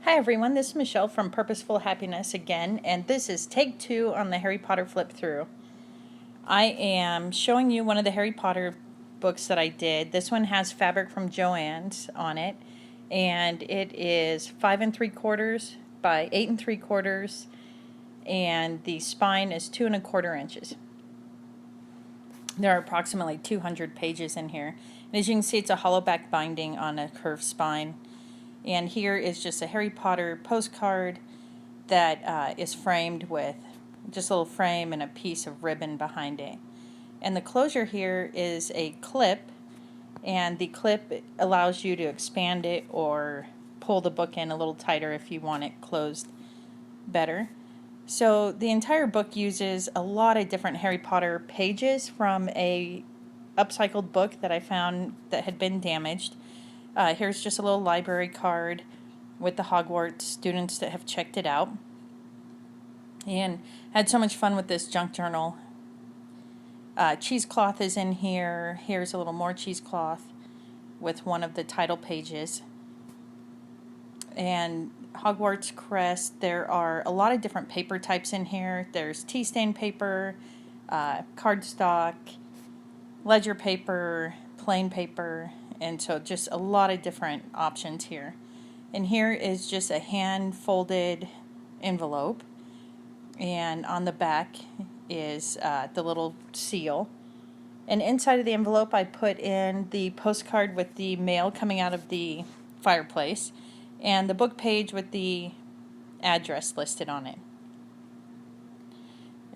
Hi everyone, this is Michelle from Purposeful Happiness again, and this is take 2 on the Harry Potter flip through. I am showing you one of the Harry Potter books that I did. This one has fabric from Joann's on it, and it is 5 3/4 by 8 3/4, and the spine is 2 1/4 inches. There are approximately 200 pages in here, and as you can see, it's a hollow back binding on a curved spine. And here is just a Harry Potter postcard that is framed with just a little frame and a piece of ribbon behind it. And the closure here is a clip, and the clip allows you to expand it or pull the book in a little tighter if you want it closed better. So the entire book uses a lot of different Harry Potter pages from a upcycled book that I found that had been damaged. Here's just a little library card with the Hogwarts students that have checked it out. And had so much fun with this junk journal. Cheesecloth is in here. Here's a little more cheesecloth with one of the title pages. And Hogwarts crest, there are a lot of different paper types in here. There's tea stain paper, cardstock, ledger paper, plain paper, and so just a lot of different options here. And here is just a hand folded envelope, and on the back is the little seal. And inside of the envelope I put in the postcard with the mail coming out of the fireplace and the book page with the address listed on it.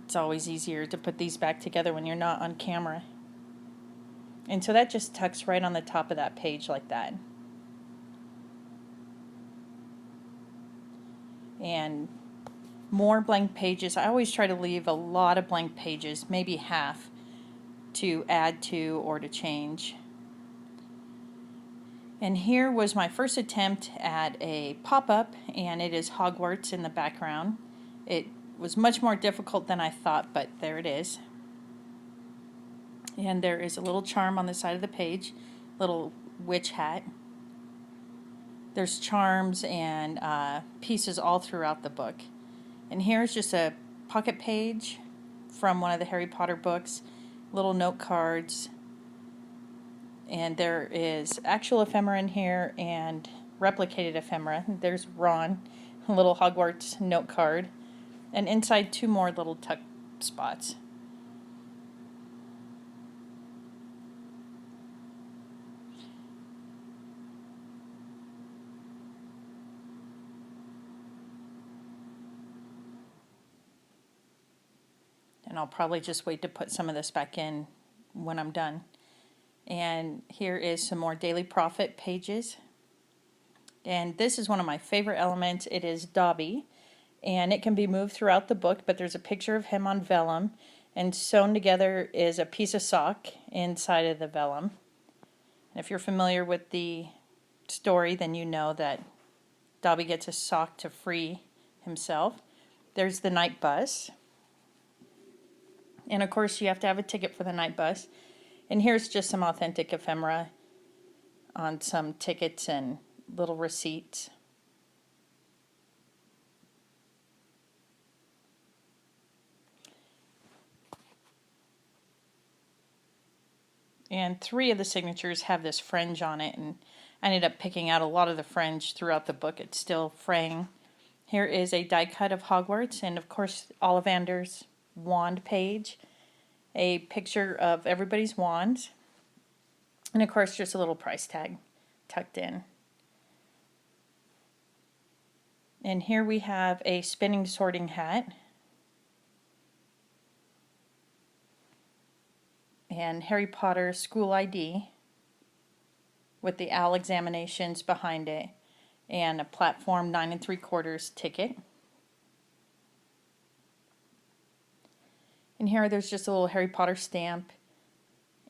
It's always easier to put these back together when you're not on camera. And so that just tucks right on the top of that page like that. And more blank pages. I always try to leave a lot of blank pages, maybe half, to add to or to change. And here was my first attempt at a pop-up, and it is Hogwarts in the background. It was much more difficult than I thought, but there it is. And there is a little charm on the side of the page, little witch hat. There's charms and pieces all throughout the book. And here's just a pocket page from one of the Harry Potter books, little note cards. And there is actual ephemera in here and replicated ephemera. There's Ron, a little Hogwarts note card. And inside 2 more little tuck spots. And I'll probably just wait to put some of this back in when I'm done. And here is some more Daily Prophet pages. And this is one of my favorite elements. It is Dobby, and it can be moved throughout the book, but there's a picture of him on vellum, and sewn together is a piece of sock inside of the vellum. And if you're familiar with the story, then you know that Dobby gets a sock to free himself. There's the night bus. And of course, you have to have a ticket for the night bus. And here's just some authentic ephemera on some tickets and little receipts. And 3 of the signatures have this fringe on it, and I ended up picking out a lot of the fringe throughout the book. It's still fraying. Here is a die cut of Hogwarts, and of course Ollivander's wand page, a picture of everybody's wands, and of course just a little price tag tucked in. And here we have a spinning sorting hat and Harry Potter school ID with the OWL examinations behind it and a platform 9 3/4 ticket. And here there's just a little Harry Potter stamp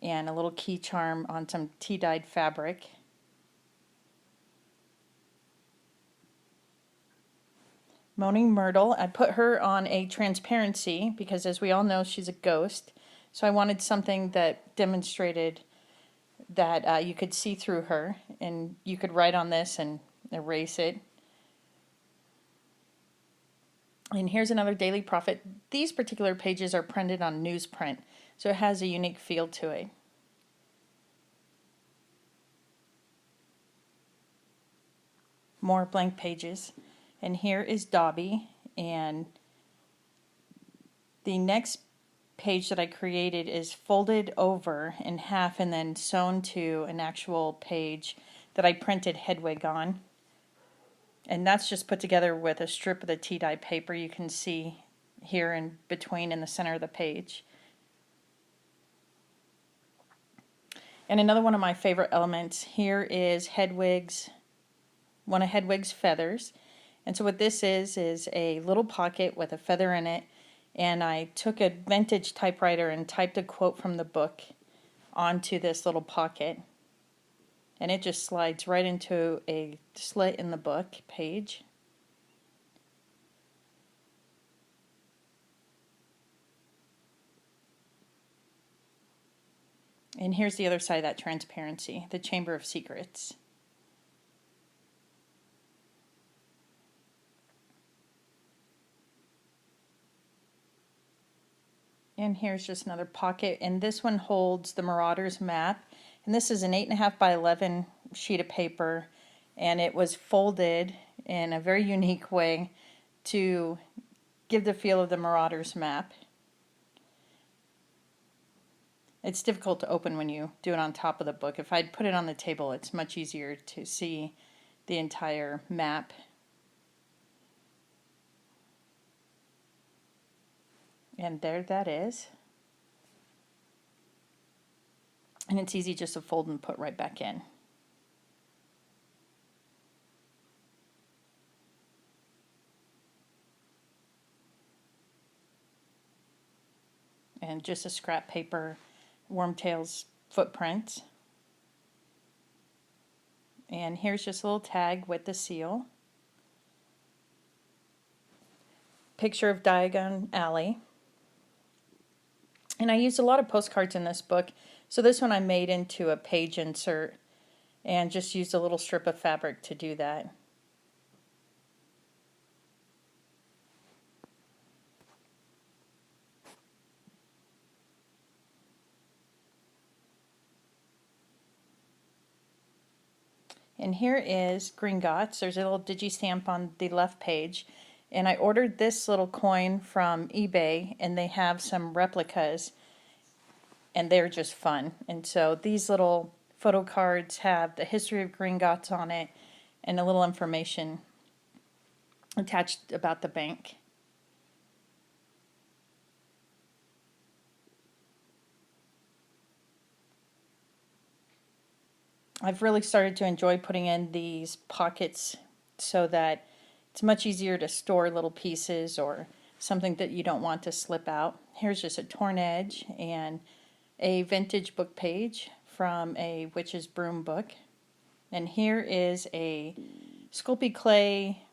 and a little key charm on some tea-dyed fabric. Moaning Myrtle, I put her on a transparency because, as we all know, she's a ghost. So I wanted something that demonstrated that you could see through her, and you could write on this and erase it. And here's another Daily Prophet. These particular pages are printed on newsprint, so it has a unique feel to it. More blank pages. And here is Dobby, and the next page that I created is folded over in half and then sewn to an actual page that I printed Hedwig on. And that's just put together with a strip of the tea dye paper you can see here in between in the center of the page. And another one of my favorite elements here is one of Hedwig's feathers. And so what this is a little pocket with a feather in it, and I took a vintage typewriter and typed a quote from the book onto this little pocket, and it just slides right into a slit in the book page. And here's the other side of that transparency, the Chamber of Secrets. And here's just another pocket, and this one holds the Marauders map. And this is an 8.5 by 11 sheet of paper, and it was folded in a very unique way to give the feel of the Marauders map. It's difficult to open when you do it on top of the book. If I'd put it on the table, it's much easier to see the entire map. And there that is. And it's easy just to fold and put right back in. And just a scrap paper Wormtail's footprint. And here's just a little tag with the seal. Picture of Diagon Alley. And I used a lot of postcards in this book, so this one I made into a page insert and just used a little strip of fabric to do that. And here is Gringotts. There's a little digi-stamp on the left page. And I ordered this little coin from eBay, and they have some replicas, and they're just fun. And so these little photo cards have the history of Gringotts on it and a little information attached about the bank. I've really started to enjoy putting in these pockets so that it's much easier to store little pieces or something that you don't want to slip out. Here's just a torn edge and a vintage book page from a Witch's Broom book. And here is a Sculpey Clay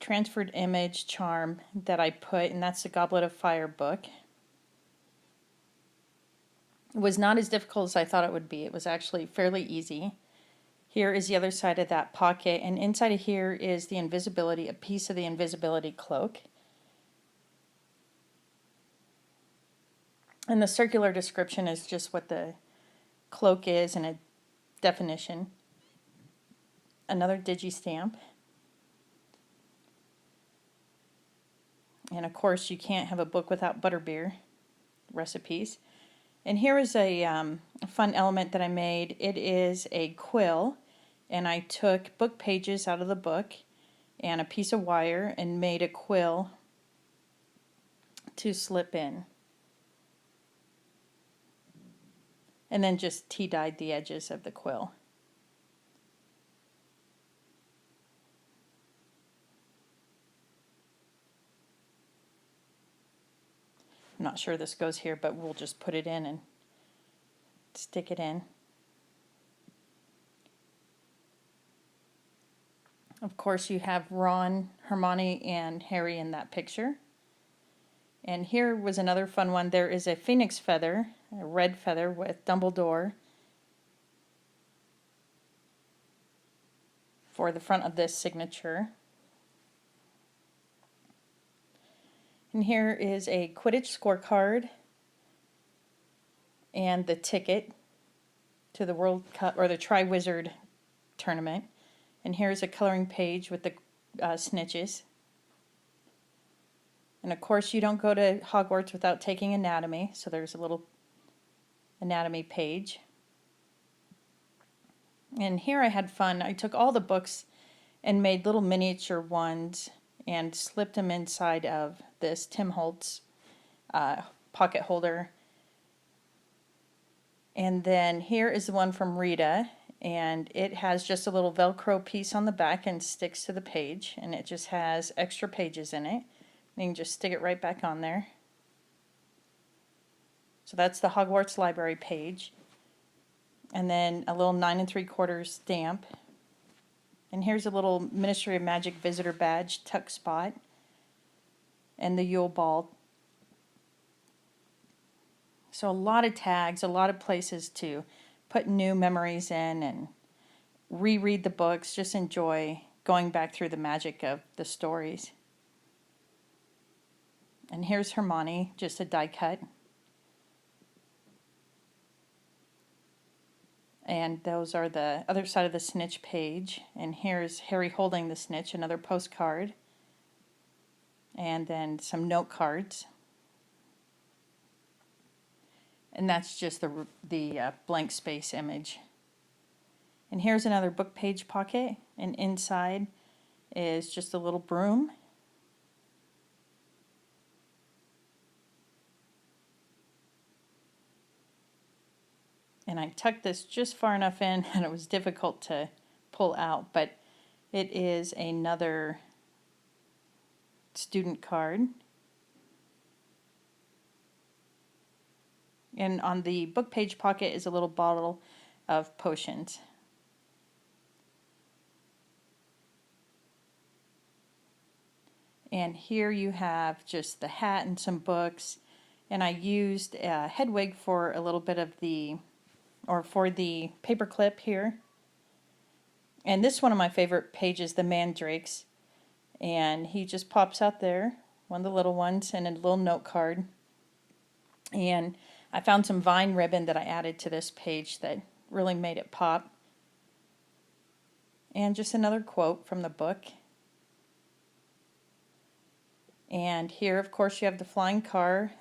transferred image charm that I put, and that's the Goblet of Fire book. It was not as difficult as I thought it would be. It was actually fairly easy. Here is the other side of that pocket, and inside of here is the invisibility, a piece of the invisibility cloak. And the circular description is just what the cloak is and a definition. Another digi-stamp. And of course you can't have a book without butterbeer recipes. And here is a fun element that I made. It is a quill, and I took book pages out of the book and a piece of wire and made a quill to slip in. And then just tea dyed the edges of the quill. I'm not sure this goes here, but we'll just put it in and stick it in. Of course, you have Ron, Hermione, and Harry in that picture. And here was another fun one. There is a phoenix feather, a red feather with Dumbledore for the front of this signature. And here is a Quidditch scorecard and the ticket to the World Cup or the Tri-Wizard tournament. And here's a coloring page with the snitches. And of course you don't go to Hogwarts without taking anatomy, so there's a little anatomy page. And here I had fun. I took all the books and made little miniature ones and slipped them inside of this Tim Holtz pocket holder. And then here is the one from Rita, and it has just a little Velcro piece on the back and sticks to the page, and it just has extra pages in it. You can just stick it right back on there. So that's the Hogwarts Library page. And then a little 9 3/4 stamp. And here's a little Ministry of Magic visitor badge tuck spot. And the Yule Ball. So a lot of tags, a lot of places to put new memories in and reread the books. Just enjoy going back through the magic of the stories. And here's Hermione, just a die cut. And those are the other side of the snitch page. And here's Harry holding the snitch, another postcard. And then some note cards. And that's just the blank space image. And here's another book page pocket. And inside is just a little broom. And I tucked this just far enough in and it was difficult to pull out, but it is another student card. And on the book page pocket is a little bottle of potions. And here you have just the hat and some books. And I used a Hedwig for a little bit of for the paper clip here. And this is one of my favorite pages, the Mandrakes. And he just pops out there, one of the little ones, and a little note card. And I found some vine ribbon that I added to this page that really made it pop. And just another quote from the book. And here, of course, you have the flying car.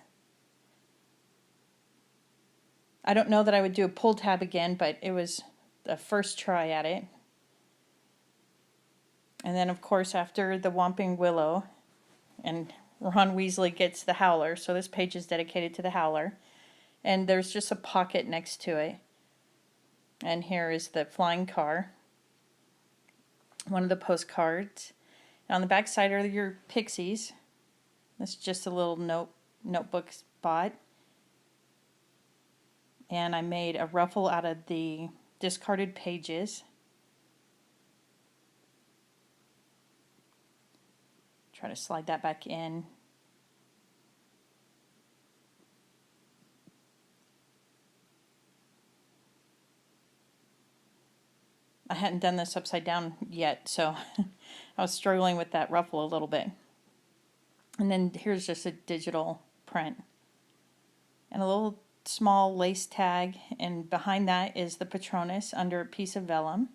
I don't know that I would do a pull tab again, but it was the first try at it. And then, of course, after the whomping willow, and Ron Weasley gets the howler, so this page is dedicated to the howler. And there's just a pocket next to it. And here is the flying car, one of the postcards. And on the back side are your pixies. This is just a little notebook spot. And I made a ruffle out of the discarded pages. Try to slide that back in. I hadn't done this upside down yet, so I was struggling with that ruffle a little bit. And then here's just a digital print. And a little small lace tag, and behind that is the Patronus under a piece of vellum.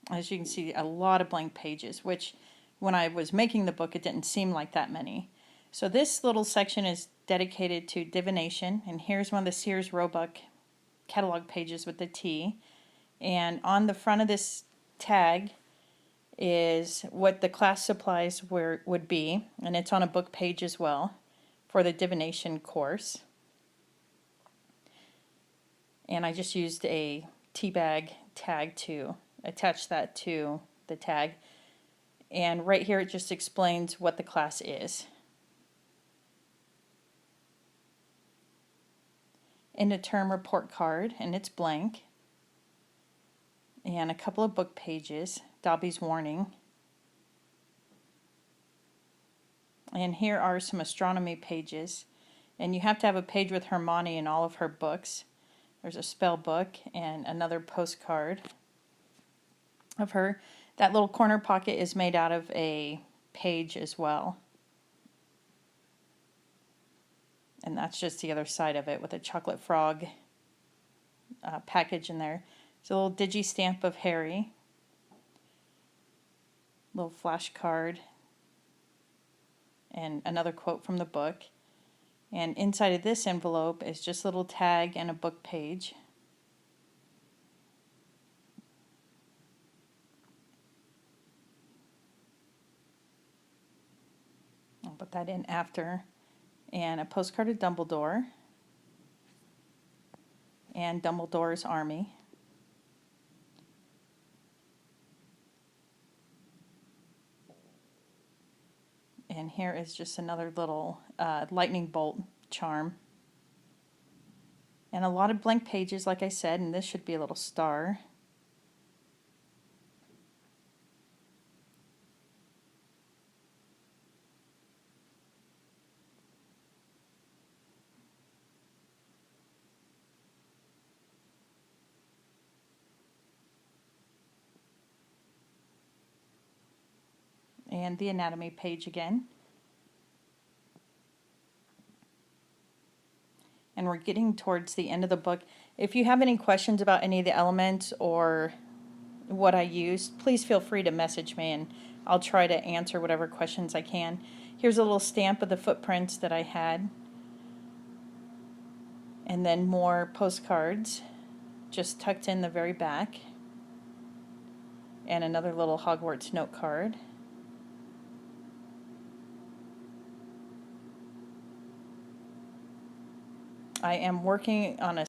As you can see, a lot of blank pages, which when I was making the book, it didn't seem like that many. So this little section is dedicated to divination, and here's one of the Sears Roebuck catalog pages with the T. And on the front of this tag is what the class supplies would be, and it's on a book page as well for the divination course. And I just used a tea bag tag to attach that to the tag. And right here it just explains what the class is. In a term report card, and it's blank. And a couple of book pages, Dobby's Warning. And here are some astronomy pages. And you have to have a page with Hermione in all of her books. There's a spell book and another postcard of her. That little corner pocket is made out of a page as well. And that's just the other side of it with a chocolate frog package in there. It's a little digi stamp of Harry. Little flash card. And another quote from the book. And inside of this envelope is just a little tag and a book page. I'll put that in after. And a postcard of Dumbledore. And Dumbledore's army. And here is just another little lightning bolt charm. And a lot of blank pages, like I said, and this should be a little star. And the anatomy page again. And we're getting towards the end of the book. If you have any questions about any of the elements or what I used, please feel free to message me and I'll try to answer whatever questions I can. Here's a little stamp of the footprints that I had. And then more postcards just tucked in the very back. And another little Hogwarts note card. I am working on a